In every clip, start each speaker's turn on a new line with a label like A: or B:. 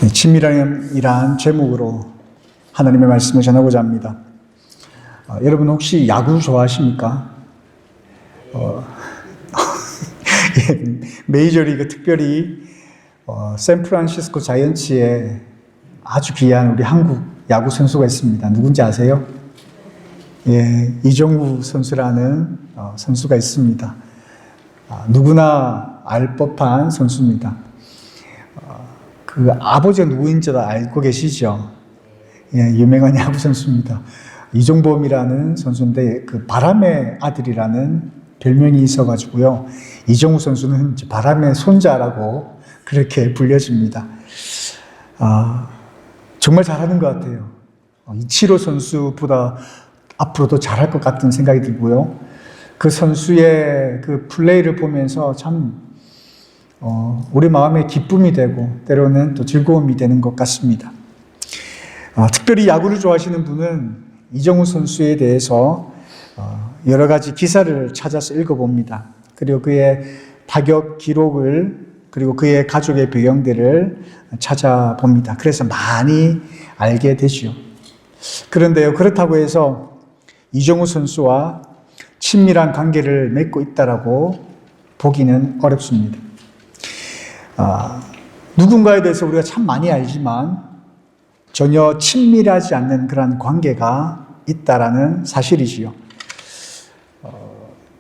A: 친밀함이란 제목으로 하나님의 말씀을 전하고자 합니다. 여러분 혹시 야구 좋아하십니까? 메이저리그 특별히 샌프란시스코 자이언츠에 아주 귀한 우리 한국 야구 선수가 있습니다. 누군지 아세요? 이정우 선수라는 선수가 있습니다. 누구나 알 법한 선수입니다. 그 아버지가 누구인지도 알고 계시죠? 유명한 야구 선수입니다. 이종범이라는 선수인데 그 바람의 아들이라는 별명이 있어가지고요. 이정우 선수는 바람의 손자라고 그렇게 불려집니다. 정말 잘하는 것 같아요. 이치로 선수보다 앞으로도 잘할 것 같은 생각이 들고요. 그 선수의 그 플레이를 보면서 참 우리 마음에 기쁨이 되고 때로는 또 즐거움이 되는 것 같습니다. 특별히 야구를 좋아하시는 분은 이정우 선수에 대해서 여러 가지 기사를 찾아서 읽어봅니다. 그리고 그의 타격 기록을 그리고 그의 가족의 배경들을 찾아봅니다. 그래서 많이 알게 되죠. 그런데요, 그렇다고 해서 이정우 선수와 친밀한 관계를 맺고 있다라고 보기는 어렵습니다. 누군가에 대해서 우리가 참 많이 알지만 전혀 친밀하지 않는 그런 관계가 있다라는 사실이지요.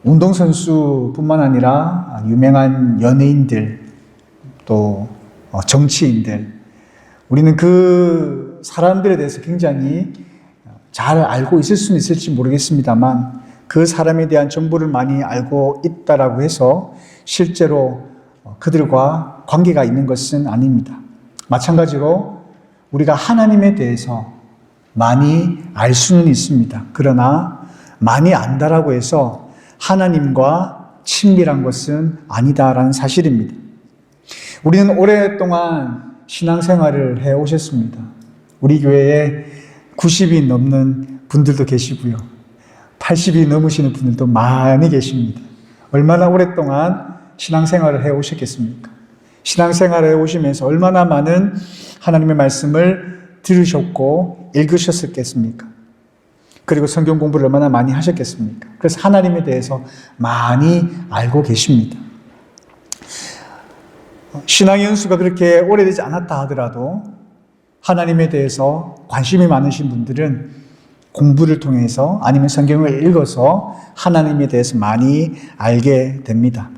A: 운동선수뿐만 아니라 유명한 연예인들 또 정치인들, 우리는 그 사람들에 대해서 굉장히 잘 알고 있을 수는 있을지 모르겠습니다만 그 사람에 대한 정보를 많이 알고 있다라고 해서 실제로 그들과 관계가 있는 것은 아닙니다. 마찬가지로 우리가 하나님에 대해서 많이 알 수는 있습니다. 그러나 많이 안다라고 해서 하나님과 친밀한 것은 아니다라는 사실입니다. 우리는 오랫동안 신앙생활을 해오셨습니다. 우리 교회에 90이 넘는 분들도 계시고요. 80이 넘으시는 분들도 많이 계십니다. 얼마나 오랫동안 신앙생활을 해오셨겠습니까? 신앙생활을 해오시면서 얼마나 많은 하나님의 말씀을 들으셨고 읽으셨겠습니까? 그리고 성경 공부를 얼마나 많이 하셨겠습니까? 그래서 하나님에 대해서 많이 알고 계십니다. 신앙의 연수가 그렇게 오래되지 않았다 하더라도 하나님에 대해서 관심이 많으신 분들은 공부를 통해서 아니면 성경을 읽어서 하나님에 대해서 많이 알게 됩니다.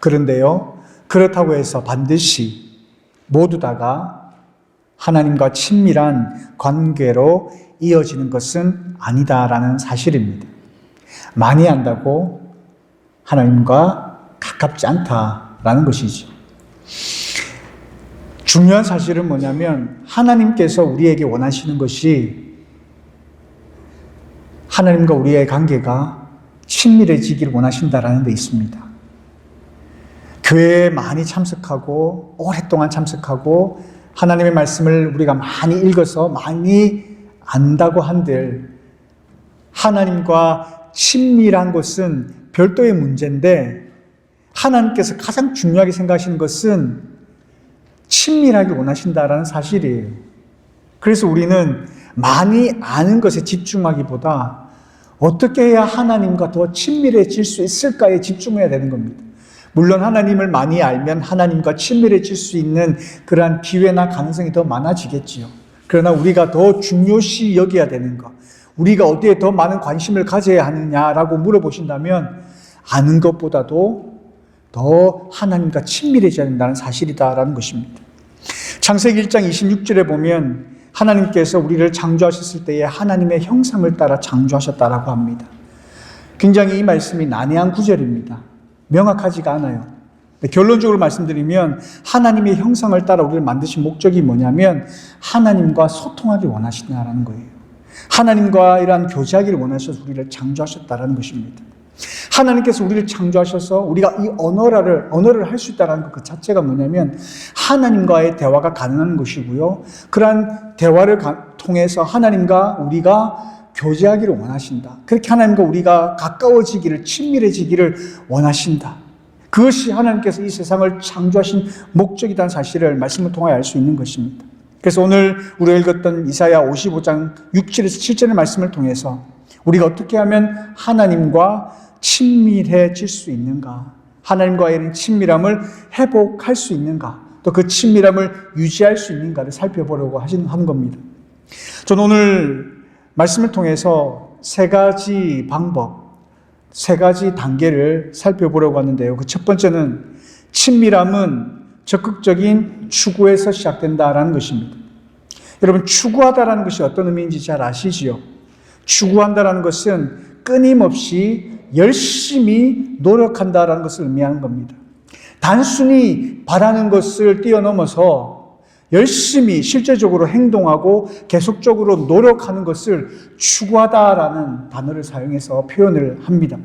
A: 그런데요, 그렇다고 해서 반드시 모두 다가 하나님과 친밀한 관계로 이어지는 것은 아니다라는 사실입니다. 많이 안다고 하나님과 가깝지 않다라는 것이죠. 중요한 사실은 뭐냐면 하나님께서 우리에게 원하시는 것이 하나님과 우리의 관계가 친밀해지기를 원하신다라는 데 있습니다. 교회에 많이 참석하고 오랫동안 참석하고 하나님의 말씀을 우리가 많이 읽어서 많이 안다고 한들 하나님과 친밀한 것은 별도의 문제인데 하나님께서 가장 중요하게 생각하시는 것은 친밀하게 원하신다라는 사실이에요. 그래서 우리는 많이 아는 것에 집중하기보다 어떻게 해야 하나님과 더 친밀해질 수 있을까에 집중해야 되는 겁니다. 물론 하나님을 많이 알면 하나님과 친밀해질 수 있는 그러한 기회나 가능성이 더 많아지겠지요. 그러나 우리가 더 중요시 여겨야 되는 것, 우리가 어디에 더 많은 관심을 가져야 하느냐라고 물어보신다면 아는 것보다도 더 하나님과 친밀해져야 된다는 사실이다라는 것입니다. 창세기 1장 26절에 보면 하나님께서 우리를 창조하셨을 때에 하나님의 형상을 따라 창조하셨다라고 합니다. 굉장히 이 말씀이 난해한 구절입니다. 명확하지가 않아요. 결론적으로 말씀드리면 하나님의 형상을 따라 우리를 만드신 목적이 뭐냐면 하나님과 소통하기 원하시다라는 거예요. 하나님과 이러한 교제하기를 원하셔서 우리를 창조하셨다라는 것입니다. 하나님께서 우리를 창조하셔서 우리가 이 언어를 할 수 있다는 것 그 자체가 뭐냐면 하나님과의 대화가 가능한 것이고요. 그러한 대화를 통해서 하나님과 우리가 교제하기를 원하신다. 그렇게 하나님과 우리가 가까워지기를, 친밀해지기를 원하신다. 그것이 하나님께서 이 세상을 창조하신 목적이라는 사실을 말씀을 통하여 알 수 있는 것입니다. 그래서 오늘 우리가 읽었던 이사야 55장 6절에서 7절의 말씀을 통해서 우리가 어떻게 하면 하나님과 친밀해질 수 있는가, 하나님과의 친밀함을 회복할 수 있는가, 또 그 친밀함을 유지할 수 있는가를 살펴보려고 하는 겁니다. 저는 오늘 말씀을 통해서 세 가지 방법, 세 가지 단계를 살펴보려고 하는데요. 그 첫 번째는 친밀함은 적극적인 추구에서 시작된다라는 것입니다. 여러분, 추구하다라는 것이 어떤 의미인지 잘 아시지요? 추구한다라는 것은 끊임없이 열심히 노력한다라는 것을 의미하는 겁니다. 단순히 바라는 것을 뛰어넘어서 열심히 실제적으로 행동하고 계속적으로 노력하는 것을 추구하다라는 단어를 사용해서 표현을 합니다.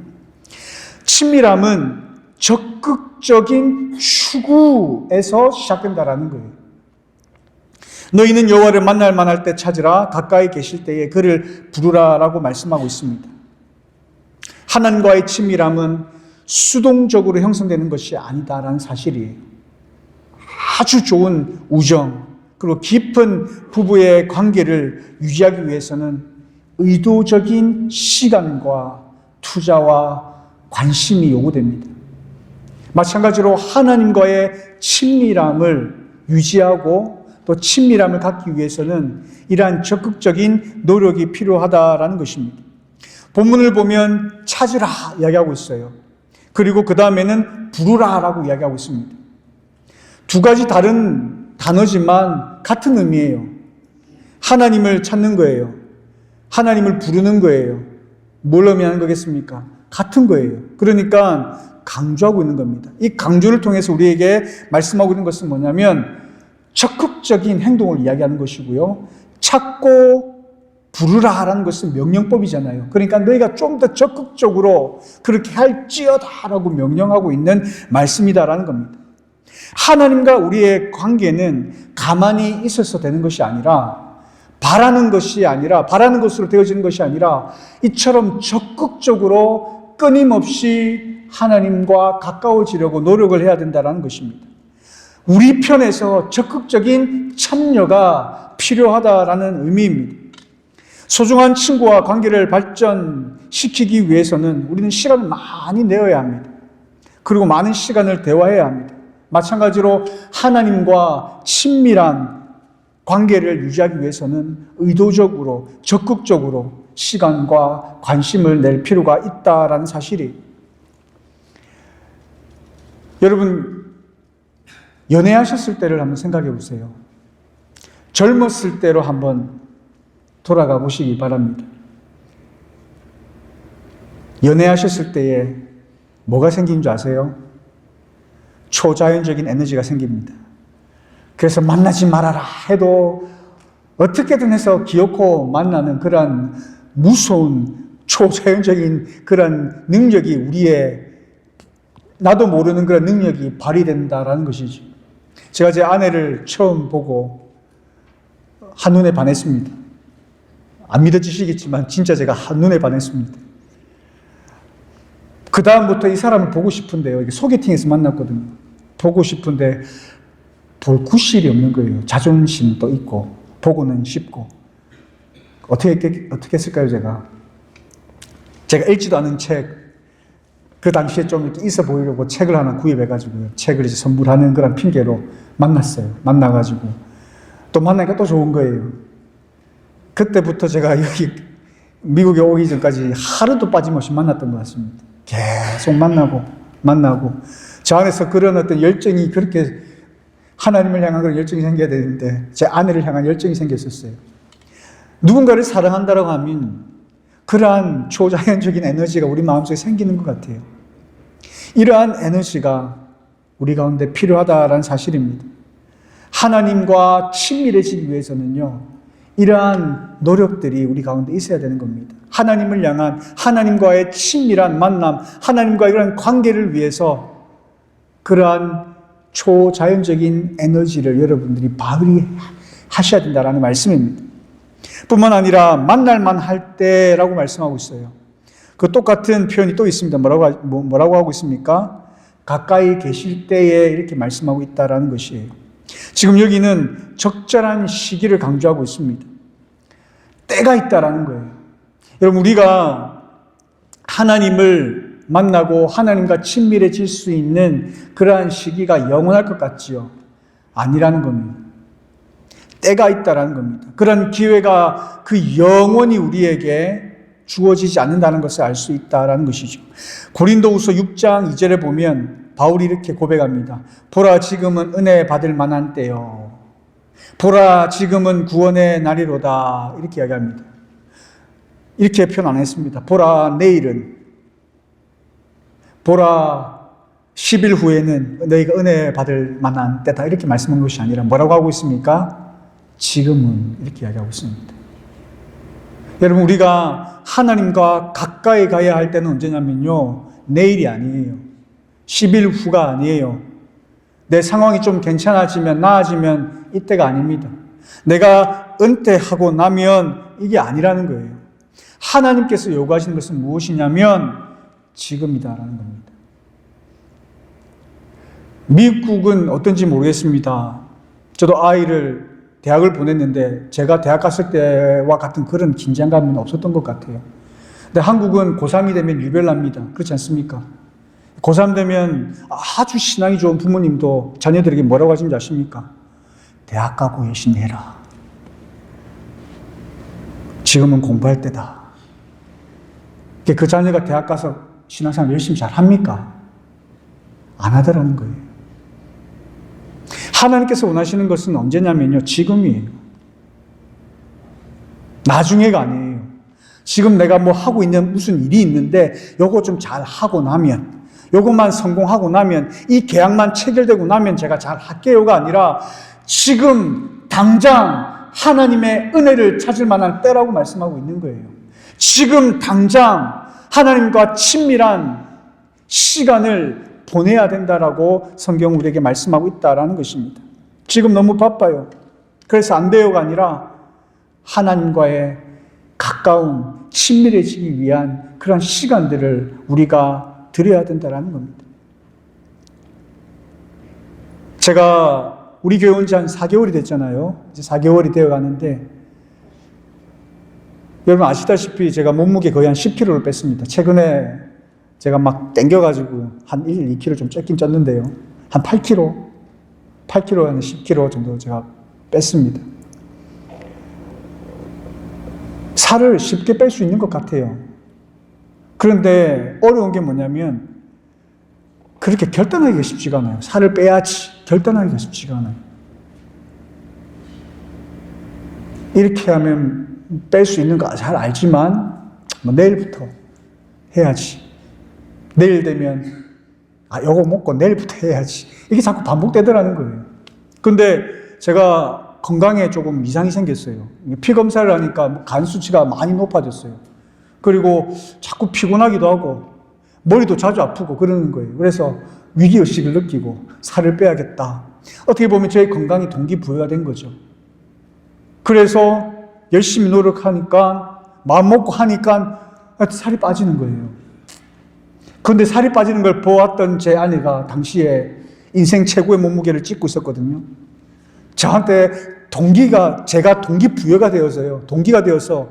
A: 친밀함은 적극적인 추구에서 시작된다라는 거예요. 너희는 여호와를 만날 만할 때 찾으라, 가까이 계실 때에 그를 부르라라고 말씀하고 있습니다. 하나님과의 친밀함은 수동적으로 형성되는 것이 아니다라는 사실이에요. 아주 좋은 우정, 그리고 깊은 부부의 관계를 유지하기 위해서는 의도적인 시간과 투자와 관심이 요구됩니다. 마찬가지로 하나님과의 친밀함을 유지하고 또 친밀함을 갖기 위해서는 이러한 적극적인 노력이 필요하다라는 것입니다. 본문을 보면 찾으라 이야기하고 있어요. 그리고 그 다음에는 부르라라고 이야기하고 있습니다. 두 가지 다른 단어지만 같은 의미예요. 하나님을 찾는 거예요. 하나님을 부르는 거예요. 뭘 의미하는 거겠습니까? 같은 거예요. 그러니까 강조하고 있는 겁니다. 이 강조를 통해서 우리에게 말씀하고 있는 것은 뭐냐면 적극적인 행동을 이야기하는 것이고요. 찾고 부르라라는 것은 명령법이잖아요. 그러니까 너희가 좀 더 적극적으로 그렇게 할지어다라고 명령하고 있는 말씀이다라는 겁니다. 하나님과 우리의 관계는 가만히 있어서 되는 것이 아니라, 바라는 것으로 되어지는 것이 아니라 이처럼 적극적으로 끊임없이 하나님과 가까워지려고 노력을 해야 된다는 것입니다. 우리 편에서 적극적인 참여가 필요하다라는 의미입니다. 소중한 친구와 관계를 발전시키기 위해서는 우리는 시간을 많이 내어야 합니다. 그리고 많은 시간을 대화해야 합니다. 마찬가지로 하나님과 친밀한 관계를 유지하기 위해서는 의도적으로, 적극적으로 시간과 관심을 낼 필요가 있다라는 사실이. 여러분, 연애하셨을 때를 한번 생각해 보세요. 젊었을 때로 한번 돌아가 보시기 바랍니다. 연애하셨을 때에 뭐가 생긴 줄 아세요? 초자연적인 에너지가 생깁니다. 그래서 만나지 말아라 해도 어떻게든 해서 기어코 만나는 그런 무서운 초자연적인 그런 능력이 우리의 나도 모르는 그런 능력이 발휘된다라는 것이죠. 제가 제 아내를 처음 보고 한눈에 반했습니다. 안 믿어지시겠지만 진짜 제가 한눈에 반했습니다. 그 다음부터 이 사람을 보고 싶은데요. 이게 소개팅에서 만났거든요. 보고 싶은데 볼 구실이 없는 거예요. 자존심도 있고 보고는 싶고. 어떻게 했을까요, 제가 읽지도 않은 책, 그 당시에 좀 이렇게 있어 보이려고 책을 하나 구입해가지고요. 책을 이제 선물하는 그런 핑계로 만났어요. 만나가지고. 또 만나니까 또 좋은 거예요. 그때부터 제가 여기 미국에 오기 전까지 하루도 빠짐없이 만났던 것 같습니다. 계속 만나고. 저 안에서 그런 어떤 열정이 그렇게 하나님을 향한 그런 열정이 생겨야 되는데 제 아내를 향한 열정이 생겼었어요. 누군가를 사랑한다고 하면 그러한 초자연적인 에너지가 우리 마음속에 생기는 것 같아요. 이러한 에너지가 우리 가운데 필요하다라는 사실입니다. 하나님과 친밀해지기 위해서는요, 이러한 노력들이 우리 가운데 있어야 되는 겁니다. 하나님을 향한 하나님과의 친밀한 만남, 하나님과의 그런 관계를 위해서 그러한 초자연적인 에너지를 여러분들이 발휘하셔야 된다는 말씀입니다. 뿐만 아니라 만날만 할 때라고 말씀하고 있어요. 그 똑같은 표현이 또 있습니다. 뭐라고 하고 있습니까? 가까이 계실 때에 이렇게 말씀하고 있다라는 것이에요. 지금 여기는 적절한 시기를 강조하고 있습니다. 때가 있다라는 거예요. 여러분, 우리가 하나님을 만나고 하나님과 친밀해질 수 있는 그러한 시기가 영원할 것 같지요? 아니라는 겁니다. 때가 있다라는 겁니다. 그런 기회가 그 영원히 우리에게 주어지지 않는다는 것을 알 수 있다라는 것이죠. 고린도후서 6장 2절에 보면 바울이 이렇게 고백합니다. 보라, 지금은 은혜 받을 만한 때요. 보라, 지금은 구원의 날이로다. 이렇게 이야기합니다. 이렇게 표현 안 했습니다. 보라, 내일은. 보라, 10일 후에는 너희가 은혜 받을 만한 때다. 이렇게 말씀한 것이 아니라 뭐라고 하고 있습니까? 지금은. 이렇게 이야기하고 있습니다. 여러분, 우리가 하나님과 가까이 가야 할 때는 언제냐면요, 내일이 아니에요. 10일 후가 아니에요. 내 상황이 좀 괜찮아지면, 나아지면 이때가 아닙니다. 내가 은퇴하고 나면 이게 아니라는 거예요. 하나님께서 요구하시는 것은 무엇이냐면 지금이다라는 겁니다. 미국은 어떤지 모르겠습니다. 저도 아이를 대학을 보냈는데 제가 대학 갔을 때와 같은 그런 긴장감은 없었던 것 같아요. 근데 한국은 고3이 되면 유별납니다. 그렇지 않습니까? 고3 되면 아주 신앙이 좋은 부모님도 자녀들에게 뭐라고 하시는지 아십니까? 대학 가고 열심히 해라. 지금은 공부할 때다. 그 자녀가 대학 가서 신앙생활 열심히 잘 합니까? 안 하더라는 거예요. 하나님께서 원하시는 것은 언제냐면요, 지금이에요. 나중에가 아니에요. 지금 내가 뭐 하고 있는 무슨 일이 있는데 요거 좀 잘 하고 나면, 요것만 성공하고 나면, 이 계약만 체결되고 나면 제가 잘 할게요가 아니라 지금 당장 하나님의 은혜를 찾을 만한 때라고 말씀하고 있는 거예요. 지금 당장 하나님과 친밀한 시간을 보내야 된다라고 성경은 우리에게 말씀하고 있다라는 것입니다. 지금 너무 바빠요. 그래서 안 돼요가 아니라 하나님과의 가까운 친밀해지기 위한 그런 시간들을 우리가 드려야 된다라는 겁니다. 제가 우리 교회 온 지 한 4개월이 됐잖아요. 이제 4개월이 되어 가는데 여러분 아시다시피 제가 몸무게 거의 한 10kg를 뺐습니다. 최근에 제가 막 땡겨가지고 한 1, 2kg 좀 쪘긴 쪘는데요. 한 8kg, 한 10kg 정도 제가 뺐습니다. 살을 쉽게 뺄 수 있는 것 같아요. 그런데 어려운 게 뭐냐면 그렇게 결단하기가 쉽지가 않아요. 살을 빼야지 결단하기가 쉽지가 않아요. 이렇게 하면 뺄 수 있는 거 잘 알지만 뭐 내일부터 해야지. 내일 되면 요거 먹고 내일부터 해야지. 이게 자꾸 반복되더라는 거예요. 근데 제가 건강에 조금 이상이 생겼어요. 피 검사를 하니까 간 수치가 많이 높아졌어요. 그리고 자꾸 피곤하기도 하고 머리도 자주 아프고 그러는 거예요. 그래서 위기의식을 느끼고 살을 빼야겠다. 어떻게 보면 제 건강이 동기부여가 된 거죠. 그래서 열심히 노력하니까 마음 먹고 하니까 살이 빠지는 거예요. 그런데 살이 빠지는 걸 보았던 제 아내가 당시에 인생 최고의 몸무게를 찍고 있었거든요. 저한테 제가 동기부여가 되어서요. 동기가 되어서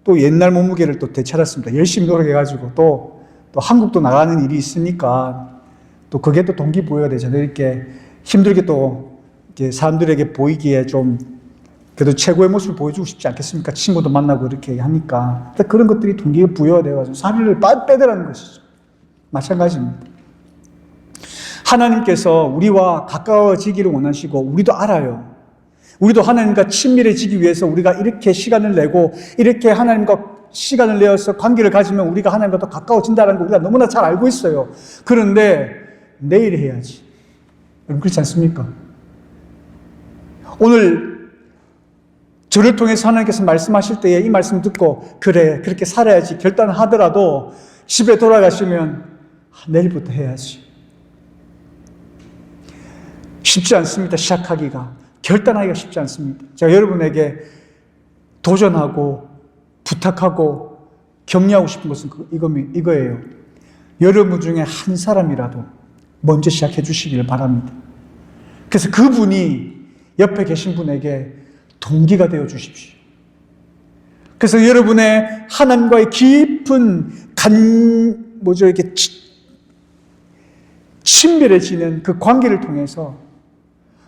A: 또 옛날 몸무게를 또 되찾았습니다. 열심히 노력해가지고 또 한국도 나가는 일이 있으니까 또 그게 또 동기부여가 되잖아요. 이렇게 힘들게 또 이렇게 사람들에게 보이기에 좀 그래도 최고의 모습을 보여주고 싶지 않겠습니까? 친구도 만나고 이렇게 하니까. 그런 것들이 동기부여가 되어가지고 살을 빼더라는 것이죠. 마찬가지입니다. 하나님께서 우리와 가까워지기를 원하시고 우리도 알아요. 우리도 하나님과 친밀해지기 위해서 우리가 이렇게 시간을 내고 이렇게 하나님과 시간을 내어서 관계를 가지면 우리가 하나님과 더 가까워진다는 걸 우리가 너무나 잘 알고 있어요. 그런데 내일 해야지. 여러분 그렇지 않습니까? 오늘 저를 통해서 하나님께서 말씀하실 때에 이 말씀 듣고 그래 그렇게 살아야지 결단하더라도 집에 돌아가시면 내일부터 해야지. 쉽지 않습니다. 시작하기가. 결단하기가 쉽지 않습니다. 제가 여러분에게 도전하고 부탁하고 격려하고 싶은 것은 이거예요. 여러분 중에 한 사람이라도 먼저 시작해 주시길 바랍니다. 그래서 그분이 옆에 계신 분에게 동기가 되어 주십시오. 그래서 여러분의 하나님과의 깊은 이렇게 친밀해지는 그 관계를 통해서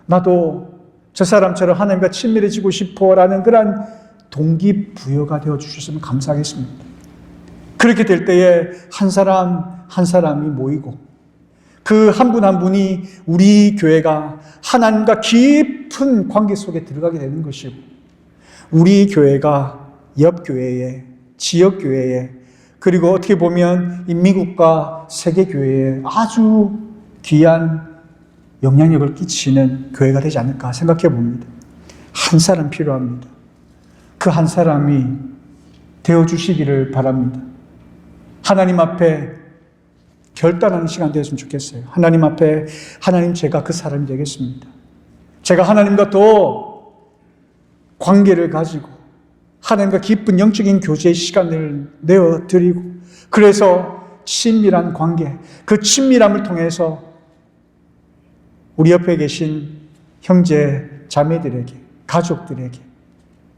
A: 나도 저 사람처럼 하나님과 친밀해지고 싶어라는 그런 동기부여가 되어 주셨으면 감사하겠습니다. 그렇게 될 때에 한 사람 한 사람이 모이고 그 한 분 한 분이 우리 교회가 하나님과 깊은 관계 속에 들어가게 되는 것이고 우리 교회가 옆 교회에, 지역 교회에, 그리고 어떻게 보면 이 미국과 세계 교회에 아주 귀한 영향력을 끼치는 교회가 되지 않을까 생각해 봅니다. 한 사람 필요합니다. 그 한 사람이 되어 주시기를 바랍니다. 하나님 앞에 결단하는 시간 되었으면 좋겠어요. 하나님 앞에, 하나님, 제가 그 사람이 되겠습니다. 제가 하나님과 더 관계를 가지고 하나님과 깊은 영적인 교제의 시간을 내어드리고 그래서 친밀한 관계, 그 친밀함을 통해서 우리 옆에 계신 형제, 자매들에게, 가족들에게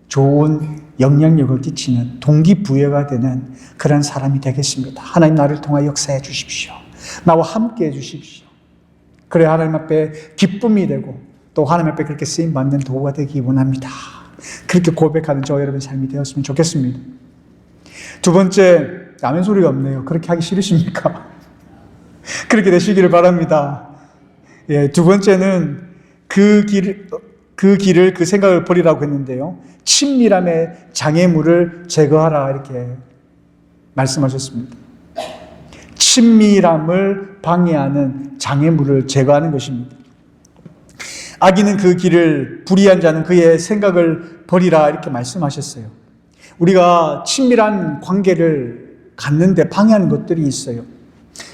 A: 좋은 영향력을 끼치는 동기부여가 되는 그런 사람이 되겠습니다. 하나님 나를 통하여 역사해 주십시오. 나와 함께 해 주십시오. 그래 하나님 앞에 기쁨이 되고 또 하나님 앞에 그렇게 쓰임받는 도구가 되기 원합니다. 그렇게 고백하는 저 여러분의 삶이 되었으면 좋겠습니다. 두 번째, 아멘 소리가 없네요. 그렇게 하기 싫으십니까? 그렇게 되시기를 바랍니다. 예, 두 번째는 그 길을, 그 생각을 버리라고 했는데요. 친밀함의 장애물을 제거하라 이렇게 말씀하셨습니다. 친밀함을 방해하는 장애물을 제거하는 것입니다. 악인은 그 길을, 불의한 자는 그의 생각을 버리라 이렇게 말씀하셨어요. 우리가 친밀한 관계를 갖는데 방해하는 것들이 있어요.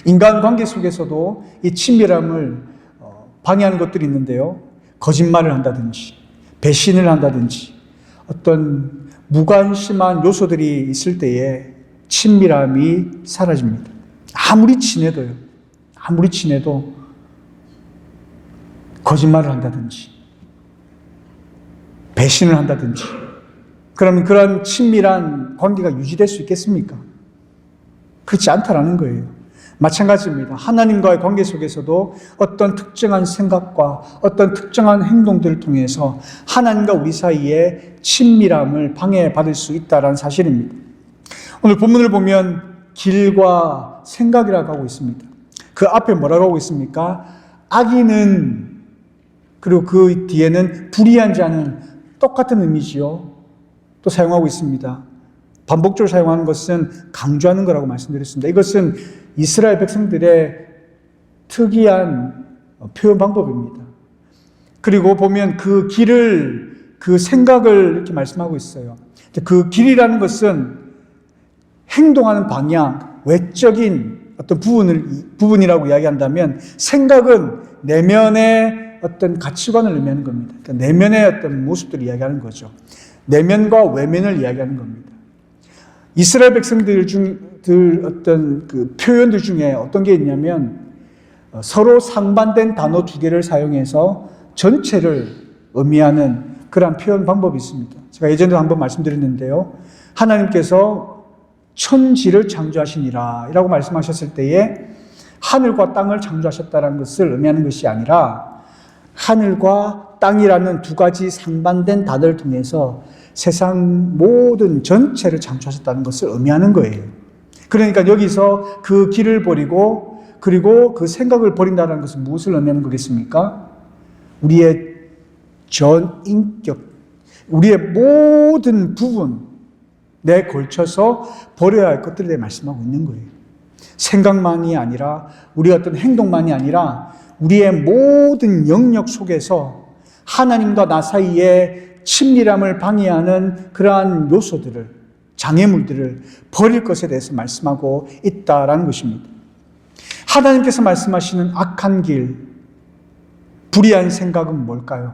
A: 인간관계 속에서도 이 친밀함을 방해하는 것들이 있는데요. 거짓말을 한다든지 배신을 한다든지 어떤 무관심한 요소들이 있을 때에 친밀함이 사라집니다. 아무리 친해도 거짓말을 한다든지 배신을 한다든지 그러면 그런 친밀한 관계가 유지될 수 있겠습니까? 그렇지 않다라는 거예요. 마찬가지입니다. 하나님과의 관계 속에서도 어떤 특정한 생각과 어떤 특정한 행동들을 통해서 하나님과 우리 사이에 친밀함을 방해받을 수 있다는 사실입니다. 오늘 본문을 보면 길과 생각이라고 하고 있습니다. 그 앞에 뭐라고 하고 있습니까? 악인은, 그리고 그 뒤에는 불의한 자는 똑같은 의미지요. 또 사용하고 있습니다. 반복적으로 사용하는 것은 강조하는 거라고 말씀드렸습니다. 이것은 이스라엘 백성들의 특이한 표현 방법입니다. 그리고 보면 그 길을, 그 생각을 이렇게 말씀하고 있어요. 그 길이라는 것은 행동하는 방향, 외적인 어떤 부분이라고 이야기한다면 생각은 내면의 어떤 가치관을 의미하는 겁니다. 그러니까 내면의 어떤 모습들을 이야기하는 거죠. 내면과 외면을 이야기하는 겁니다. 이스라엘 백성들 어떤 그 표현들 중에 어떤 게 있냐면 서로 상반된 단어 두 개를 사용해서 전체를 의미하는 그런 표현 방법이 있습니다. 제가 예전에도 한번 말씀드렸는데요. 하나님께서 천지를 창조하시니라 라고 말씀하셨을 때에 하늘과 땅을 창조하셨다는 것을 의미하는 것이 아니라 하늘과 땅이라는 두 가지 상반된 단어를 통해서 세상 모든 전체를 창조하셨다는 것을 의미하는 거예요. 그러니까 여기서 그 길을 버리고 그리고 그 생각을 버린다는 것은 무엇을 의미하는 거겠습니까? 우리의 전 인격, 우리의 모든 부분에 걸쳐서 버려야 할 것들에 대해 말씀하고 있는 거예요. 생각만이 아니라 우리 어떤 행동만이 아니라 우리의 모든 영역 속에서 하나님과 나 사이에 친밀함을 방해하는 그러한 요소들을, 장애물들을 버릴 것에 대해서 말씀하고 있다라는 것입니다. 하나님께서 말씀하시는 악한 길, 불의한 생각은 뭘까요?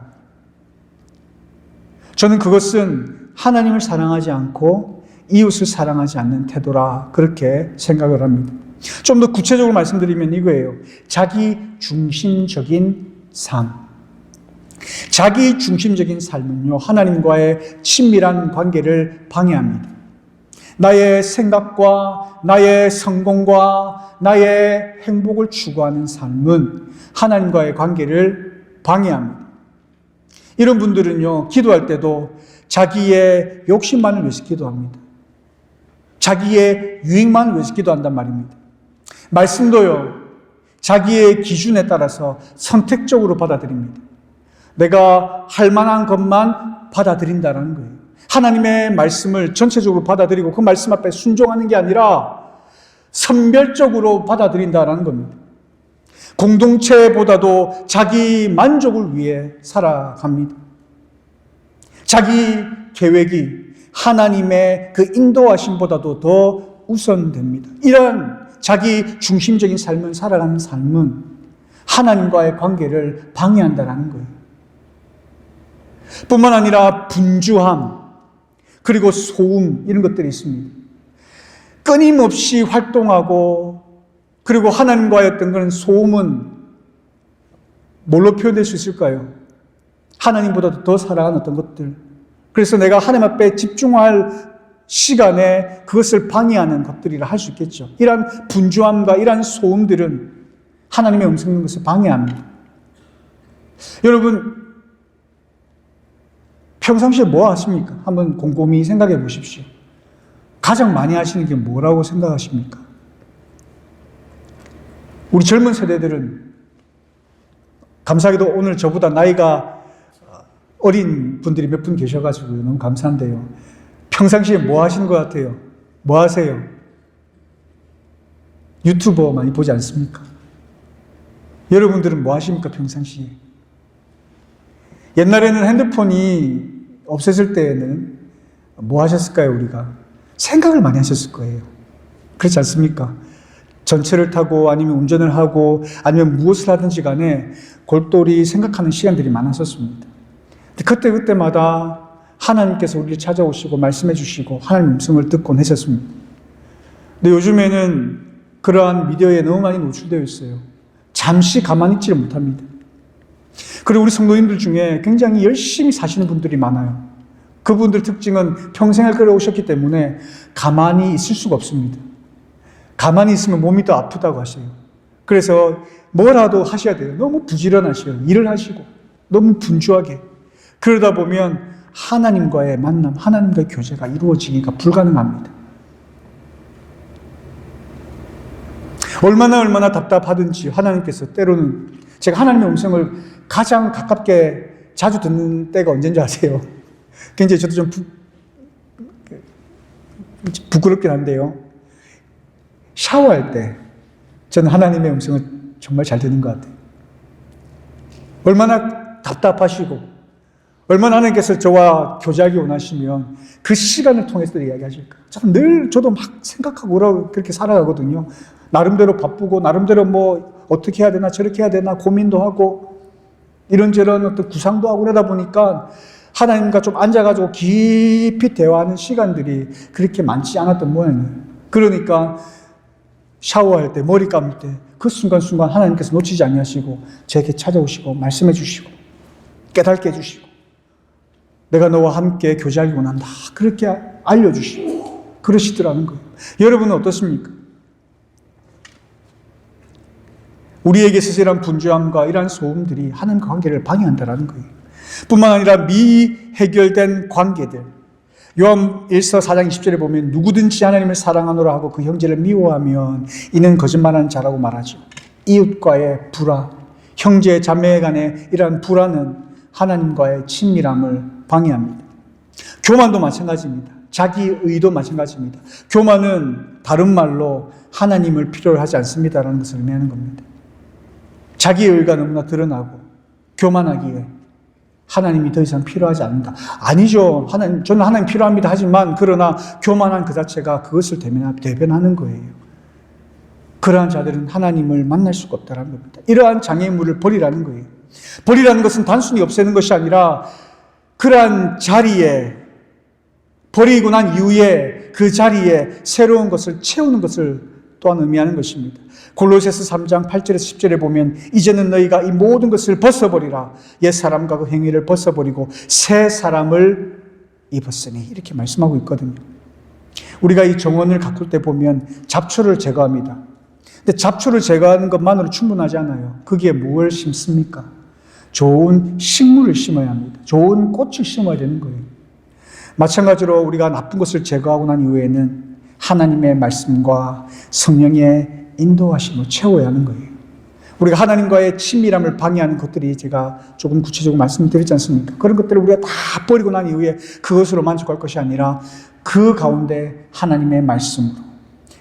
A: 저는 그것은 하나님을 사랑하지 않고 이웃을 사랑하지 않는 태도라 그렇게 생각을 합니다. 좀 더 구체적으로 말씀드리면 이거예요. 자기 중심적인 삶. 자기 중심적인 삶은요, 하나님과의 친밀한 관계를 방해합니다. 나의 생각과 나의 성공과 나의 행복을 추구하는 삶은 하나님과의 관계를 방해합니다. 이런 분들은요, 기도할 때도 자기의 욕심만을 위해서 기도합니다. 자기의 유익만을 위해서 기도한단 말입니다. 말씀도요, 자기의 기준에 따라서 선택적으로 받아들입니다. 내가 할 만한 것만 받아들인다는 거예요. 하나님의 말씀을 전체적으로 받아들이고 그 말씀 앞에 순종하는 게 아니라 선별적으로 받아들인다는 겁니다. 공동체보다도 자기 만족을 위해 살아갑니다. 자기 계획이 하나님의 그 인도하심보다도 더 우선됩니다. 이런 자기 중심적인 삶을 살아가는 삶은 하나님과의 관계를 방해한다는 거예요. 뿐만 아니라 분주함, 그리고 소음, 이런 것들이 있습니다. 끊임없이 활동하고, 그리고 하나님과의 어떤 그런 소음은 뭘로 표현될 수 있을까요? 하나님보다도 더 사랑하는 어떤 것들. 그래서 내가 하나님 앞에 집중할 시간에 그것을 방해하는 것들이라 할 수 있겠죠. 이러한 분주함과 이러한 소음들은 하나님의 음성 듣는 것을 방해합니다. 여러분, 평상시에 뭐 하십니까? 한번 곰곰이 생각해 보십시오. 가장 많이 하시는 게 뭐라고 생각하십니까? 우리 젊은 세대들은 감사하게도 오늘 저보다 나이가 어린 분들이 몇 분 계셔가지고 너무 감사한데요. 평상시에 뭐 하시는 것 같아요? 뭐 하세요? 유튜버 많이 보지 않습니까? 여러분들은 뭐 하십니까, 평상시에? 옛날에는 핸드폰이 없었을 때에는 뭐 하셨을까요, 우리가? 생각을 많이 하셨을 거예요. 그렇지 않습니까? 전철을 타고 아니면 운전을 하고 아니면 무엇을 하든지 간에 골똘히 생각하는 시간들이 많았었습니다. 그때마다 하나님께서 우리를 찾아오시고 말씀해 주시고 하나님 음성을 듣곤 했었습니다. 근데 요즘에는 그러한 미디어에 너무 많이 노출되어 있어요. 잠시 가만히 있지를 못합니다. 그리고 우리 성도님들 중에 굉장히 열심히 사시는 분들이 많아요. 그분들 특징은 평생을 끌어오셨기 때문에 가만히 있을 수가 없습니다. 가만히 있으면 몸이 더 아프다고 하셔요. 그래서 뭐라도 하셔야 돼요. 너무 부지런하셔요. 일을 하시고 너무 분주하게. 그러다 보면 하나님과의 만남, 하나님과의 교제가 이루어지기가 불가능합니다. 얼마나 답답하든지 하나님께서 때로는, 제가 하나님의 음성을 가장 가깝게 자주 듣는 때가 언제인지 아세요? 굉장히 저도 좀 부끄럽긴 한데요. 샤워할 때 저는 하나님의 음성을 정말 잘 듣는 것 같아요. 얼마나 답답하시고 얼마나 하나님께서 저와 교제하기 원하시면 그 시간을 통해서 이야기하실까. 저도 막 생각하고 뭐라고 그렇게 살아가거든요. 나름대로 바쁘고 나름대로 뭐 어떻게 해야 되나 저렇게 해야 되나 고민도 하고 이런저런 어떤 구상도 하고 그러다 보니까 하나님과 좀 앉아가지고 깊이 대화하는 시간들이 그렇게 많지 않았던 모양이에요. 그러니까 샤워할 때, 머리 감을 때 그 순간순간 하나님께서 놓치지 아니하시고 제게 찾아오시고 말씀해 주시고 깨닫게 해주시고 내가 너와 함께 교제하기 원한다. 그렇게 알려주시고 그러시더라는 거예요. 여러분은 어떻습니까? 우리에게 있어서 이런 분주함과 이러한 소음들이 하나님과 관계를 방해한다는 거예요. 뿐만 아니라 미해결된 관계들. 요한 1서 4장 20절에 보면 누구든지 하나님을 사랑하노라 하고 그 형제를 미워하면 이는 거짓말하는 자라고 말하죠. 이웃과의 불화, 형제 자매 간의 이러한 불화는 하나님과의 친밀함을 방해합니다. 교만도 마찬가지입니다. 자기 의도 마찬가지입니다. 교만은 다른 말로 하나님을 필요로 하지 않습니다라는 것을 의미하는 겁니다. 자기 의가 너무나 드러나고 교만하기에 하나님이 더 이상 필요하지 않는다. 아니죠. 저는 하나님 필요합니다. 하지만 그러나 교만한 그 자체가 그것을 대변하는 거예요. 그러한 자들은 하나님을 만날 수가 없다는 겁니다. 이러한 장애물을 버리라는 거예요. 버리라는 것은 단순히 없애는 것이 아니라 그러한 자리에 버리고 난 이후에 그 자리에 새로운 것을 채우는 것을 또한 의미하는 것입니다. 골로새서 3장 8절에서 10절에 보면 이제는 너희가 이 모든 것을 벗어버리라. 옛사람과 그 행위를 벗어버리고 새 사람을 입었으니 이렇게 말씀하고 있거든요. 우리가 이 정원을 가꿀 때 보면 잡초를 제거합니다. 근데 잡초를 제거하는 것만으로 충분하지 않아요. 거기에 무엇을 심습니까? 좋은 식물을 심어야 합니다. 좋은 꽃을 심어야 되는 거예요. 마찬가지로 우리가 나쁜 것을 제거하고 난 이후에는 하나님의 말씀과 성령의 인도하심을 채워야 하는 거예요. 우리가 하나님과의 친밀함을 방해하는 것들이 제가 조금 구체적으로 말씀드렸지 않습니까? 그런 것들을 우리가 다 버리고 난 이후에 그것으로 만족할 것이 아니라 그 가운데 하나님의 말씀으로,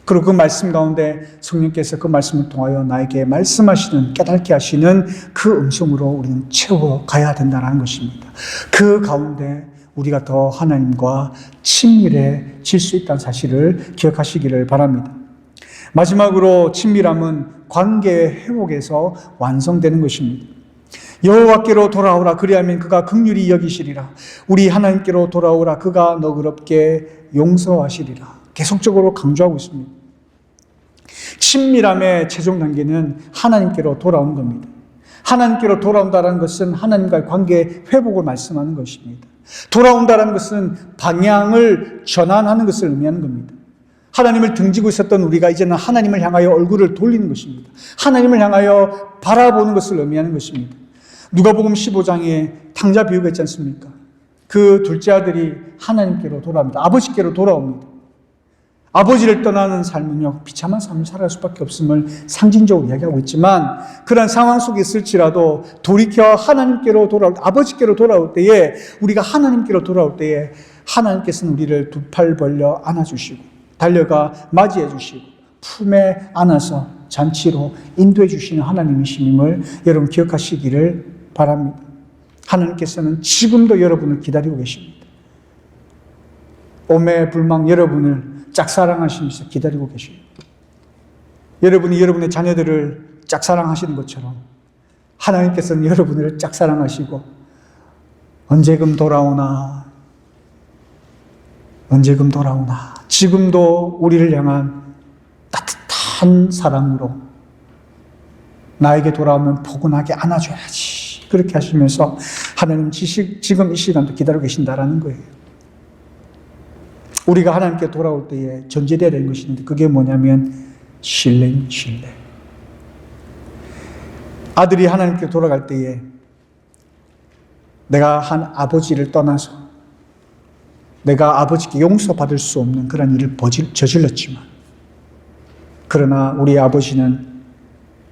A: 그리고 그 말씀 가운데 성령께서 그 말씀을 통하여 나에게 말씀하시는, 깨닫게 하시는 그 음성으로 우리는 채워가야 된다는 것입니다. 그 가운데 우리가 더 하나님과 친밀해질 수 있다는 사실을 기억하시기를 바랍니다. 마지막으로 친밀함은 관계의 회복에서 완성되는 것입니다. 여호와께로 돌아오라 그리하면 그가 긍휼히 여기시리라. 우리 하나님께로 돌아오라 그가 너그럽게 용서하시리라. 계속적으로 강조하고 있습니다. 친밀함의 최종 단계는 하나님께로 돌아오는 겁니다. 하나님께로 돌아온다는 것은 하나님과의 관계 회복을 말씀하는 것입니다. 돌아온다는 것은 방향을 전환하는 것을 의미하는 겁니다. 하나님을 등지고 있었던 우리가 이제는 하나님을 향하여 얼굴을 돌리는 것입니다. 하나님을 향하여 바라보는 것을 의미하는 것입니다. 누가복음 15장에 탕자 비유가 있지 않습니까? 그 둘째 아들이 하나님께로 돌아옵니다. 아버지께로 돌아옵니다. 아버지를 떠나는 삶은요, 비참한 삶을 살아갈 수밖에 없음을 상징적으로 이야기하고 있지만, 그런 상황 속에 있을지라도 돌이켜 하나님께로 돌아올, 아버지께로 돌아올 때에, 우리가 하나님께로 돌아올 때에 하나님께서는 우리를 두 팔 벌려 안아주시고 달려가 맞이해 주시고 품에 안아서 잔치로 인도해 주시는 하나님이심을 여러분 기억하시기를 바랍니다. 하나님께서는 지금도 여러분을 기다리고 계십니다. 오매불망 여러분을 짝사랑하시면서 기다리고 계십니다. 여러분이 여러분의 자녀들을 짝사랑하시는 것처럼 하나님께서는 여러분을 짝사랑하시고 언제금 돌아오나 언제금 돌아오나 지금도 우리를 향한 따뜻한 사랑으로 나에게 돌아오면 포근하게 안아줘야지 그렇게 하시면서 하나님 지금 이 시간도 기다리고 계신다라는 거예요. 우리가 하나님께 돌아올 때에 전제되어야 되는 것이 있는데 그게 뭐냐면 신뢰입니다. 신뢰. 아들이 하나님께 돌아갈 때에 내가 한 아버지를 떠나서 내가 아버지께 용서받을 수 없는 그런 일을 저질렀지만 그러나 우리 아버지는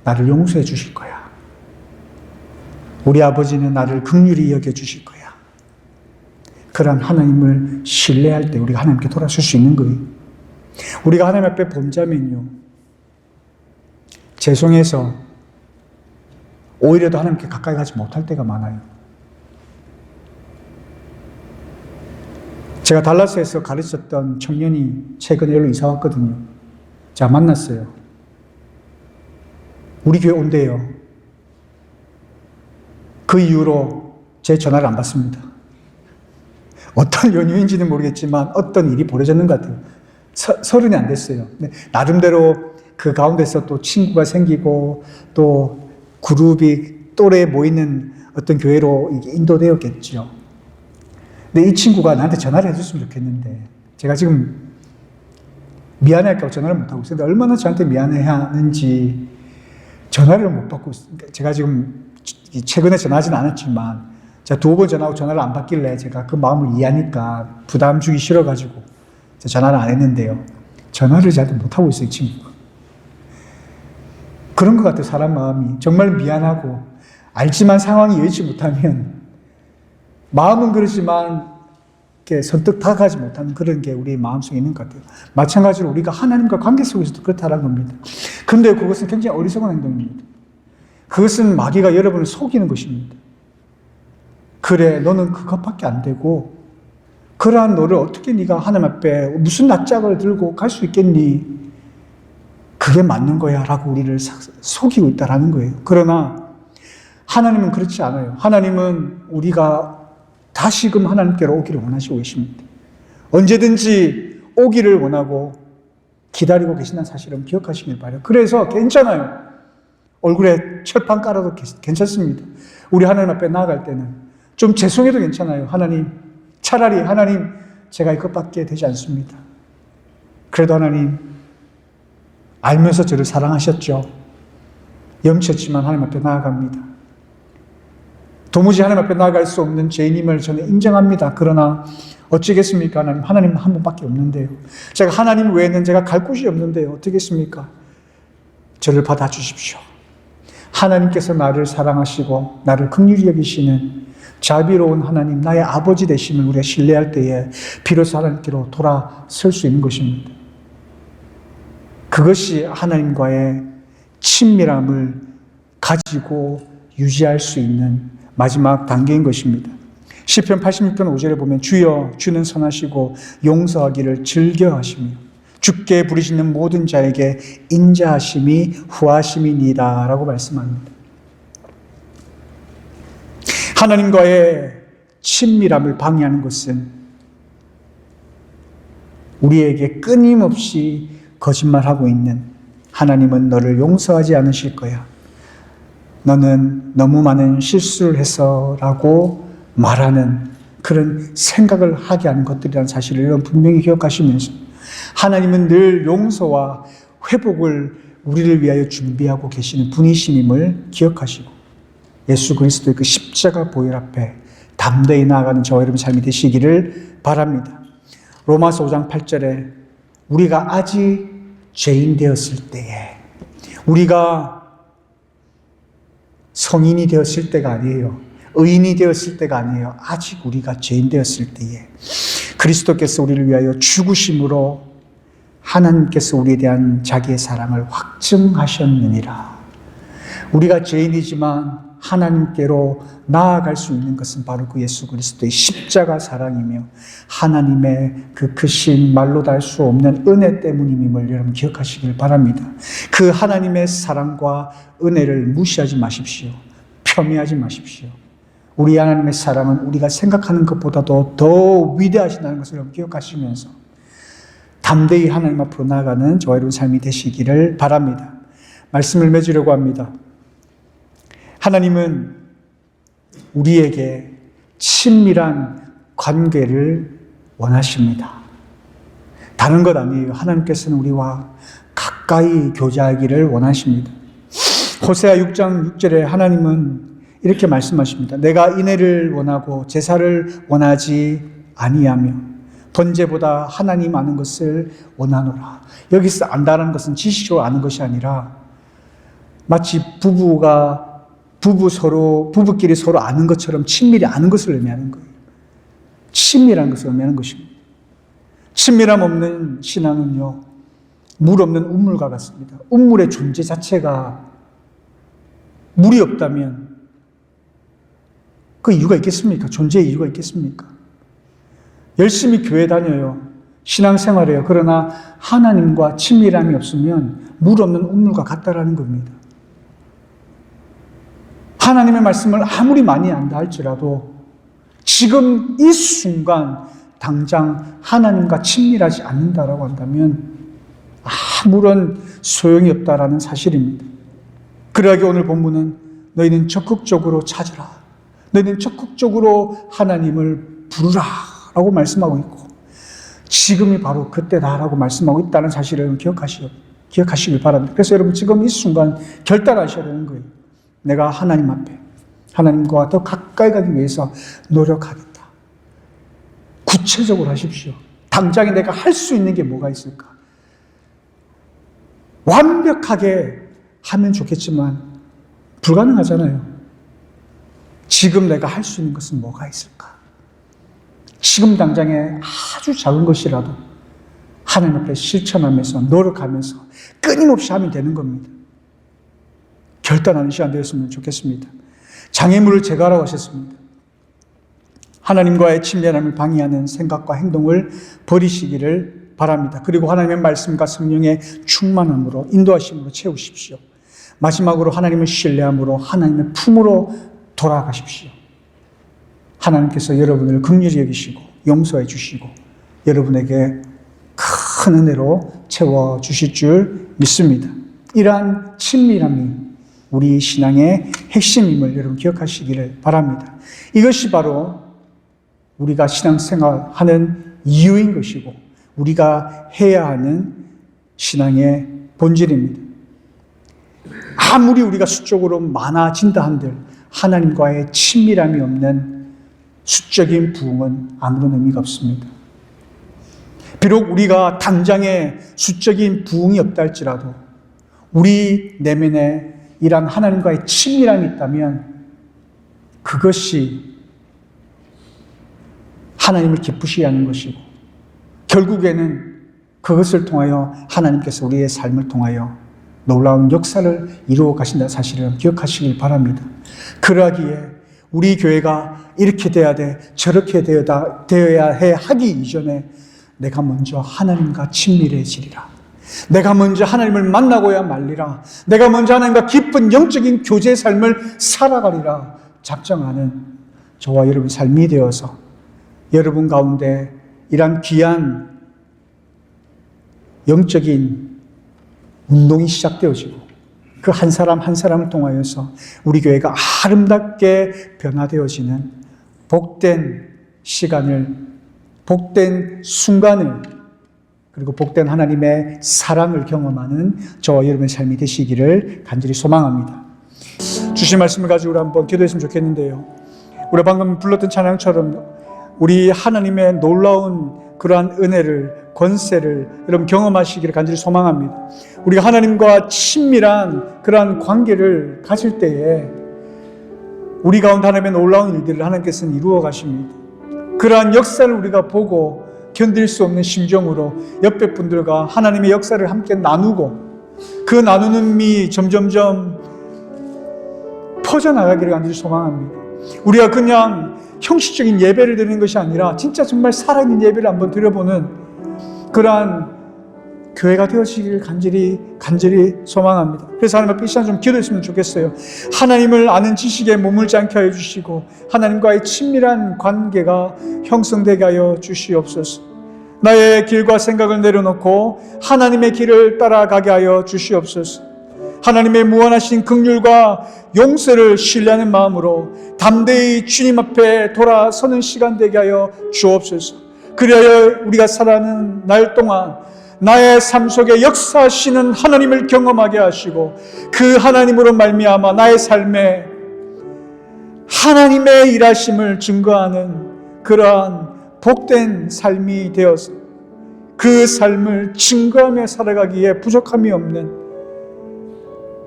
A: 나를 용서해 주실 거야. 우리 아버지는 나를 긍휼히 여겨 주실 거야. 그런 하나님을 신뢰할 때 우리가 하나님께 돌아설 수 있는 거예요. 우리가 하나님 앞에 범자면요, 죄송해서 오히려 더 하나님께 가까이 가지 못할 때가 많아요. 제가 달라스에서 가르쳤던 청년이 최근에 여기로 이사 왔거든요. 제가 만났어요. 우리 교회 온대요. 그 이후로 제 전화를 안 받습니다. 어떤 연유인지는 모르겠지만 어떤 일이 벌어졌는 것 같아요. 30이 안 됐어요. 나름대로 그 가운데서 또 친구가 생기고 또 그룹이 또래 모이는 어떤 교회로 인도되었겠죠. 근데 이 친구가 나한테 전화를 해줬으면 좋겠는데 제가 지금 미안할까 봐 전화를 못하고 있어요. 얼마나 저한테 미안해하는지 전화를 못 받고 있어요. 제가 지금 최근에 전화하지는 않았지만 제가 2번 전화하고 전화를 안 받길래 제가 그 마음을 이해하니까 부담 주기 싫어가지고 전화를 안 했는데요. 전화를 저한테 못하고 있어요, 이 친구가. 그런 것 같아요, 사람 마음이. 정말 미안하고 알지만 상황이 여의치 못하면 마음은 그렇지만 이렇게 선뜻 다가가지 못하는 그런 게 우리의 마음속에 있는 것 같아요. 마찬가지로 우리가 하나님과 관계 속에서도 그렇다는 겁니다. 그런데 그것은 굉장히 어리석은 행동입니다. 그것은 마귀가 여러분을 속이는 것입니다. 그래, 너는 그것밖에 안 되고 그러한 너를 어떻게 네가 하나님 앞에 무슨 낯짝을 들고 갈 수 있겠니? 그게 맞는 거야 라고 우리를 속이고 있다는 거예요. 그러나 하나님은 그렇지 않아요. 하나님은 우리가 다시금 하나님께로 오기를 원하시고 계십니다. 언제든지 오기를 원하고 기다리고 계신다는 사실은 기억하시길 바라요. 그래서 괜찮아요. 얼굴에 철판 깔아도 괜찮습니다. 우리 하나님 앞에 나아갈 때는 좀 죄송해도 괜찮아요. 하나님, 차라리 하나님, 제가 이것밖에 되지 않습니다. 그래도 하나님, 알면서 저를 사랑하셨죠. 염치었지만 하나님 앞에 나아갑니다. 도무지 하나님 앞에 나아갈 수 없는 죄인임을 저는 인정합니다. 그러나 어찌겠습니까? 하나님 한 분밖에 없는데요. 제가 하나님 외에는 제가 갈 곳이 없는데요. 어떻겠습니까? 저를 받아주십시오. 하나님께서 나를 사랑하시고 나를 긍휼히 여기시는 자비로운 하나님, 나의 아버지 되심을 우리가 신뢰할 때에 비로소 하나님께로 돌아설 수 있는 것입니다. 그것이 하나님과의 친밀함을 가지고 유지할 수 있는 마지막 단계인 것입니다. 시편 86편 5절에 보면 주여 주는 선하시고 용서하기를 즐겨하시며 주께 부르시는 모든 자에게 인자하심이 후하심이니이다 라고 말씀합니다. 하나님과의 친밀함을 방해하는 것은 우리에게 끊임없이 거짓말하고 있는 하나님은 너를 용서하지 않으실 거야. 너는 너무 많은 실수를 해서 라고 말하는 그런 생각을 하게 하는 것들이라는 사실을 여러분 분명히 기억하시면서 하나님은 늘 용서와 회복을 우리를 위하여 준비하고 계시는 분이심임을 기억하시고 예수 그리스도의 그 십자가 보혈 앞에 담대히 나아가는 저와 여러분 삶이 되시기를 바랍니다. 로마서 5장 8절에 우리가 아직 죄인 되었을 때에, 우리가 성인이 되었을 때가 아니에요. 의인이 되었을 때가 아니에요. 아직 우리가 죄인 되었을 때에 그리스도께서 우리를 위하여 죽으심으로 하나님께서 우리에 대한 자기의 사랑을 확증하셨느니라. 우리가 죄인이지만 하나님께로 나아갈 수 있는 것은 바로 그 예수 그리스도의 십자가 사랑이며 하나님의 그 크신 말로 다 할 수 없는 은혜 때문임을 여러분 기억하시길 바랍니다. 그 하나님의 사랑과 은혜를 무시하지 마십시오. 폄훼하지 마십시오. 우리 하나님의 사랑은 우리가 생각하는 것보다도 더 위대하시다는 것을 여러분 기억하시면서 담대히 하나님 앞으로 나아가는 저와 여러분 삶이 되시기를 바랍니다. 말씀을 맺으려고 합니다. 하나님은 우리에게 친밀한 관계를 원하십니다. 다른 것 아니에요. 하나님께서는 우리와 가까이 교제하기를 원하십니다. 호세아 6장 6절에 하나님은 이렇게 말씀하십니다. 내가 인애를 원하고 제사를 원하지 아니하며 번제보다 하나님 아는 것을 원하노라. 여기서 안다는 것은 지식적으로 아는 것이 아니라 마치 부부끼리 서로 아는 것처럼 친밀히 아는 것을 의미하는 거예요. 친밀한 것을 의미하는 것입니다. 친밀함 없는 신앙은요, 물 없는 운물과 같습니다. 운물의 존재 자체가 물이 없다면 그 이유가 있겠습니까? 존재의 이유가 있겠습니까? 열심히 교회 다녀요. 신앙생활해요. 그러나 하나님과 친밀함이 없으면 물 없는 운물과 같다라는 겁니다. 하나님의 말씀을 아무리 많이 안다 할지라도 지금 이 순간 당장 하나님과 친밀하지 않는다라고 한다면 아무런 소용이 없다라는 사실입니다. 그러하기 오늘 본문은 너희는 적극적으로 찾으라. 너희는 적극적으로 하나님을 부르라 라고 말씀하고 있고 지금이 바로 그때다라고 말씀하고 있다는 사실을 기억하시길 바랍니다. 그래서 여러분 지금 이 순간 결단하셔야 되는 거예요. 내가 하나님 앞에 하나님과 더 가까이 가기 위해서 노력하겠다. 구체적으로 하십시오. 당장에 내가 할 수 있는 게 뭐가 있을까? 완벽하게 하면 좋겠지만 불가능하잖아요. 지금 내가 할 수 있는 것은 뭐가 있을까? 지금 당장에 아주 작은 것이라도 하나님 앞에 실천하면서 노력하면서 끊임없이 하면 되는 겁니다. 결단하는 시간 되었으면 좋겠습니다. 장애물을 제거하라고 하셨습니다. 하나님과의 친밀함을 방해하는 생각과 행동을 버리시기를 바랍니다. 그리고 하나님의 말씀과 성령의 충만함으로 인도하심으로 채우십시오. 마지막으로 하나님을 신뢰함으로 하나님의 품으로 돌아가십시오. 하나님께서 여러분을 긍휼히 여기시고 용서해 주시고 여러분에게 큰 은혜로 채워주실 줄 믿습니다. 이러한 친밀함이 우리 신앙의 핵심임을 여러분 기억하시기를 바랍니다. 이것이 바로 우리가 신앙생활하는 이유인 것이고 우리가 해야 하는 신앙의 본질입니다. 아무리 우리가 수적으로 많아진다 한들 하나님과의 친밀함이 없는 수적인 부흥은 아무런 의미가 없습니다. 비록 우리가 당장에 수적인 부흥이 없다 할지라도 우리 내면에 이러한 하나님과의 친밀함이 있다면 그것이 하나님을 기쁘시게 하는 것이고 결국에는 그것을 통하여 하나님께서 우리의 삶을 통하여 놀라운 역사를 이루어 가신다는 사실을 기억하시길 바랍니다. 그러하기에 우리 교회가 이렇게 돼야 돼, 저렇게 되어야 해 하기 이전에 내가 먼저 하나님과 친밀해지리라. 내가 먼저 하나님을 만나고야 말리라. 내가 먼저 하나님과 깊은 영적인 교제의 삶을 살아가리라 작정하는 저와 여러분 삶이 되어서 여러분 가운데 이러한 귀한 영적인 운동이 시작되어지고 그 한 사람 한 사람을 통하여서 우리 교회가 아름답게 변화되어지는 복된 시간을, 복된 순간을, 그리고 복된 하나님의 사랑을 경험하는 저와 여러분의 삶이 되시기를 간절히 소망합니다. 주신 말씀을 가지고 우리 한번 기도했으면 좋겠는데요. 우리 방금 불렀던 찬양처럼 우리 하나님의 놀라운 그러한 은혜를, 권세를 여러분 경험하시기를 간절히 소망합니다. 우리가 하나님과 친밀한 그러한 관계를 가질 때에 우리 가운데 하나님의 놀라운 일들을 하나님께서는 이루어 가십니다. 그러한 역사를 우리가 보고 견딜 수 없는 심정으로 옆에 분들과 하나님의 역사를 함께 나누고 그 나누는이 점점점 퍼져나가기를 간절히 소망합니다. 우리가 그냥 형식적인 예배를 드리는 것이 아니라 진짜 정말 살아있는 예배를 한번 드려보는 그러한 교회가 되어지기를 간절히 소망합니다. 그래서 하나님 앞에 이 시간 좀 기도했으면 좋겠어요. 하나님을 아는 지식에 머물지 않게 하여 주시고 하나님과의 친밀한 관계가 형성되게 하여 주시옵소서. 나의 길과 생각을 내려놓고 하나님의 길을 따라가게 하여 주시옵소서. 하나님의 무한하신 긍휼과 용서를 신뢰하는 마음으로 담대히 주님 앞에 돌아서는 시간 되게 하여 주옵소서. 그리하여 우리가 살아가는 날 동안 나의 삶 속에 역사하시는 하나님을 경험하게 하시고 그 하나님으로 말미암아 나의 삶에 하나님의 일하심을 증거하는 그러한 복된 삶이 되어서 그 삶을 증거하며 살아가기에 부족함이 없는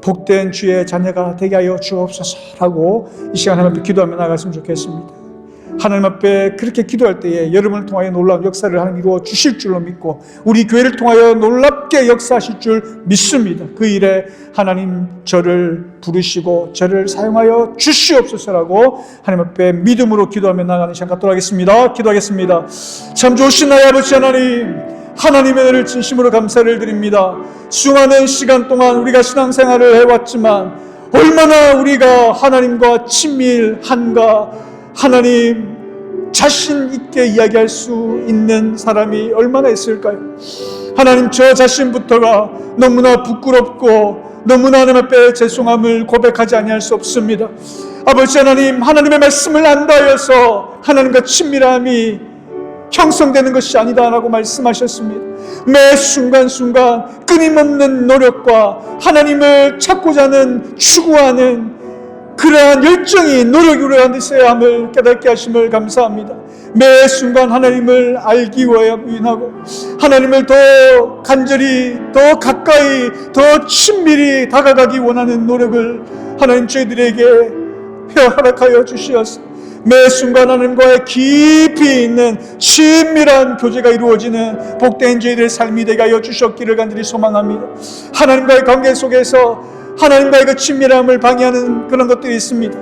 A: 복된 주의 자녀가 되게 하여 주옵소서라고 이 시간 하나님 앞에 기도하며 나갔으면 좋겠습니다. 하나님 앞에 그렇게 기도할 때에 여러분을 통하여 놀라운 역사를 하나님 이루어 주실 줄로 믿고 우리 교회를 통하여 놀랍게 역사하실 줄 믿습니다. 그 일에 하나님 저를 부르시고 저를 사용하여 주시옵소서라고 하나님 앞에 믿음으로 기도하며 나가는 시간 갖도록 하겠습니다. 기도하겠습니다. 참 좋으신 나의 아버지 하나님, 하나님의 은혜를 진심으로 감사를 드립니다. 수많은 시간 동안 우리가 신앙생활을 해왔지만 얼마나 우리가 하나님과 친밀한가, 하나님 자신 있게 이야기할 수 있는 사람이 얼마나 있을까요? 하나님 저 자신부터가 너무나 부끄럽고 너무나 하나님 앞에 죄송함을 고백하지 아니할 수 없습니다. 아버지 하나님, 하나님의 말씀을 안다 하여서 하나님과 친밀함이 형성되는 것이 아니다라고 말씀하셨습니다. 매 순간순간 끊임없는 노력과 하나님을 찾고자 하는 추구하는 그러한 열정이 노력으로 있어야 함을 깨닫게 하심을 감사합니다. 매 순간 하나님을 알기 원하고 하나님을 더 간절히, 더 가까이, 더 친밀히 다가가기 원하는 노력을 하나님 저희들에게 허락하여 주시옵소서. 매 순간 하나님과의 깊이 있는 친밀한 교제가 이루어지는 복된 저희들의 삶이 되게 하여 주셨기를 간절히 소망합니다. 하나님과의 관계 속에서 하나님과의 그 친밀함을 방해하는 그런 것들이 있습니다.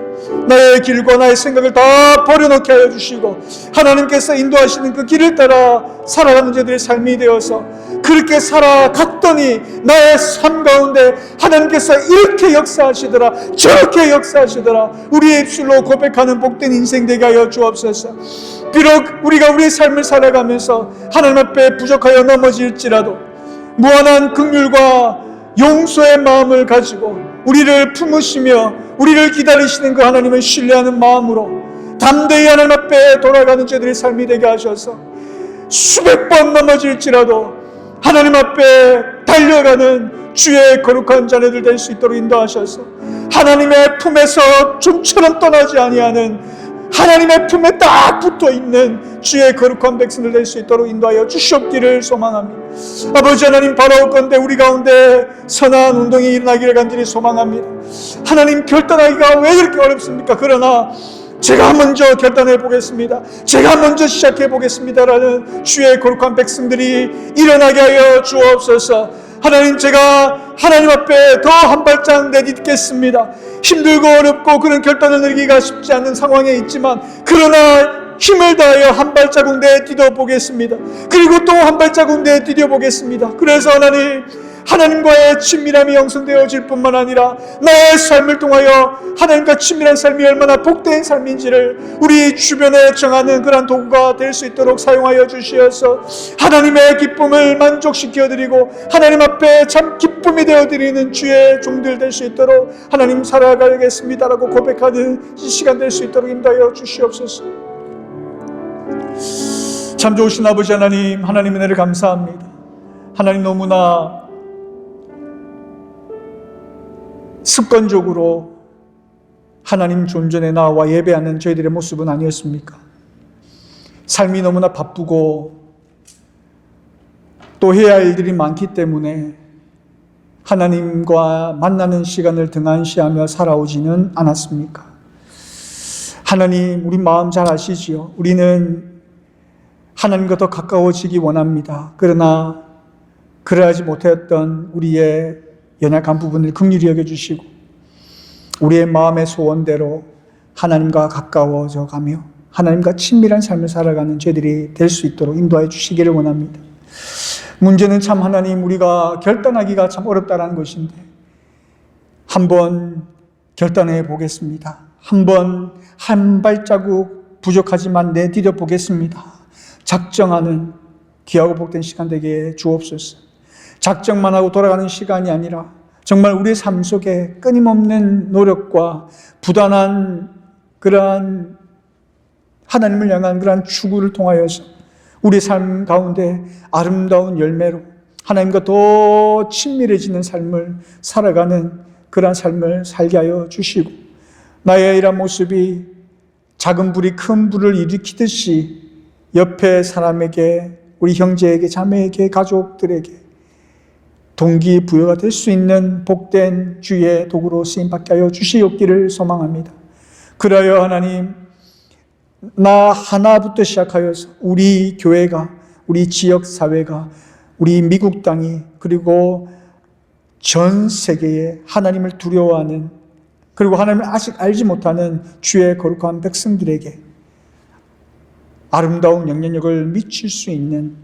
A: 나의 길과 나의 생각을 다 버려놓게 하여 주시고 하나님께서 인도하시는 그 길을 따라 살아가는 저희들의 삶이 되어서 그렇게 살아갔더니 나의 삶 가운데 하나님께서 이렇게 역사하시더라, 저렇게 역사하시더라. 우리의 입술로 고백하는 복된 인생 되게 하여 주옵소서. 비록 우리가 우리의 삶을 살아가면서 하나님 앞에 부족하여 넘어질지라도 무한한 긍휼과 용서의 마음을 가지고 우리를 품으시며 우리를 기다리시는 그 하나님을 신뢰하는 마음으로 담대히 하나님 앞에 돌아가는 저들의 삶이 되게 하셔서 수백 번 넘어질지라도 하나님 앞에 달려가는 주의 거룩한 자녀들 될 수 있도록 인도하셔서 하나님의 품에서 좀처럼 떠나지 아니하는 하나님의 품에 딱 붙어있는 주의 거룩한 백성들 될 수 있도록 인도하여 주시옵기를 소망합니다. 아버지 하나님, 바라옵건대 우리 가운데 선한 운동이 일어나기를 간절히 소망합니다. 하나님, 결단하기가 왜 이렇게 어렵습니까? 그러나 제가 먼저 결단해 보겠습니다, 제가 먼저 시작해 보겠습니다라는 주의 거룩한 백성들이 일어나게 하여 주옵소서. 하나님, 제가 하나님 앞에 더 한 발짝 내딛겠습니다. 힘들고 어렵고 그런 결단을 내리기가 쉽지 않은 상황에 있지만 그러나 힘을 다하여 한 발자국 내디뎌 보겠습니다. 그리고 또 한 발자국 내디뎌 보겠습니다. 그래서 하나님과의 친밀함이 형성되어질 뿐만 아니라 나의 삶을 통하여 하나님과 친밀한 삶이 얼마나 복된 삶인지를 우리 주변에 정하는 그런 도구가 될 수 있도록 사용하여 주시어서 하나님의 기쁨을 만족시켜드리고 하나님 앞에 참 기쁨이 되어드리는 주의 종들 될 수 있도록 하나님 살아가겠습니다라고 고백하는 이 시간 될 수 있도록 인도하여 주시옵소서. 참 좋으신 아버지 하나님, 하나님의 은혜를 감사합니다. 하나님, 너무나 습관적으로 하나님 존전에 나와 예배하는 저희들의 모습은 아니었습니까? 삶이 너무나 바쁘고 또 해야 할 일들이 많기 때문에 하나님과 만나는 시간을 등한시하며 살아오지는 않았습니까? 하나님, 우리 마음 잘 아시지요? 우리는 하나님과 더 가까워지기 원합니다. 그러나 그러하지 못했던 우리의 연약한 부분을 긍휼히 여겨주시고 우리의 마음의 소원대로 하나님과 가까워져 가며 하나님과 친밀한 삶을 살아가는 저희들이 될 수 있도록 인도해 주시기를 원합니다. 문제는 참 하나님, 우리가 결단하기가 참 어렵다는 것인데 한번 결단해 보겠습니다. 한번 한 발자국 부족하지만 내디뎌 보겠습니다. 작정하는 귀하고 복된 시간 되게 주옵소서. 작정만 하고 돌아가는 시간이 아니라 정말 우리의 삶 속에 끊임없는 노력과 부단한 그러한 하나님을 향한 그러한 추구를 통하여서 우리의 삶 가운데 아름다운 열매로 하나님과 더 친밀해지는 삶을 살아가는 그러한 삶을 살게 하여 주시고 나의 이런 모습이 작은 불이 큰 불을 일으키듯이 옆에 사람에게, 우리 형제에게, 자매에게, 가족들에게 동기부여가 될 수 있는 복된 주의 도구로 쓰임받게 하여 주시옵기를 소망합니다. 그러하여 하나님, 나 하나부터 시작하여서 우리 교회가, 우리 지역사회가, 우리 미국 땅이, 그리고 전 세계에 하나님을 두려워하는, 그리고 하나님을 아직 알지 못하는 주의 거룩한 백성들에게 아름다운 영향력을 미칠 수 있는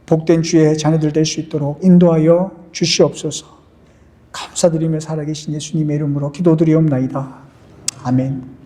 A: 복된 주의 자녀들 될 수 있도록 인도하여 주시옵소서. 감사드리며 살아계신 예수님의 이름으로 기도드리옵나이다. 아멘.